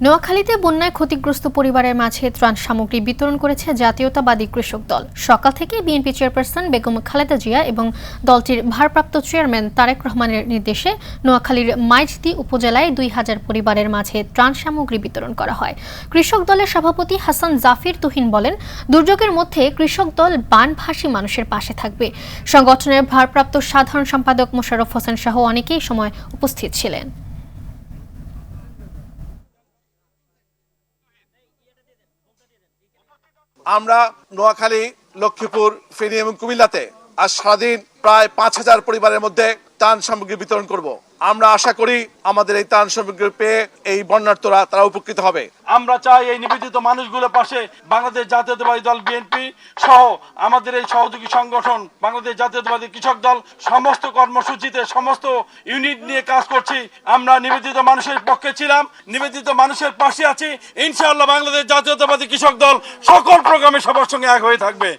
নোয়াখালীতে বন্যায় ক্ষতিগ্রস্ত পরিবারের মাঝে ত্রাণ সামগ্রী বিতরণ করেছে জাতীয়তাবাদী কৃষক দল। সকাল থেকে বিএনপি চেয়ারপারসন বেগম খালেদা জিয়া এবং দলটির ভারপ্রাপ্ত চেয়ারম্যান তারেক রহমানের নির্দেশে নোয়াখালীর মাইজদী উপজেলায় ২,০০০ পরিবারের মাঝে ত্রাণ সামগ্রী বিতরণ করা হয়। কৃষক দলের সভাপতি হাসান জাফির তুহিন বলেন, দুর্যোগের মধ্যে কৃষক দল বানভাসী মানুষের পাশে থাকবে। সংগঠনের ভারপ্রাপ্ত সাধারণ সম্পাদক মোশাররফ হোসেন সহ অনেকেই সময় উপস্থিত ছিলেন। আমরা নোয়াখালী, লক্ষ্মীপুর, ফেনী এবং কুমিল্লাতে আজ সারাদিন প্রায় ৫,০০০ পরিবারের মধ্যে ত্রাণ সামগ্রী বিতরণ করব। আমরা আশা করি আমাদের এই ত্রাণ সামগ্রী পেয়ে এই বন্যার্তরা তারা উপকৃত হবে। আমরা চাই এই নিবেদিত মানুষগুলোর পাশে বাংলাদেশ জাতীয়তাবাদী দল বিএনপি সহ আমাদের এই সহযোগী সংগঠন বাংলাদেশ জাতীয়তাবাদী কৃষক দল সমস্ত কর্মসূচিতে সমস্ত ইউনিট নিয়ে কাজ করছি। আমরা নিবেদিত মানুষের পক্ষে ছিলাম, নিবেদিত মানুষের পাশে আছি। ইনশাআল্লাহ বাংলাদেশ জাতীয়তাবাদী কৃষক দল সকল প্রোগ্রামে সবার সঙ্গে এক হয়ে থাকবে।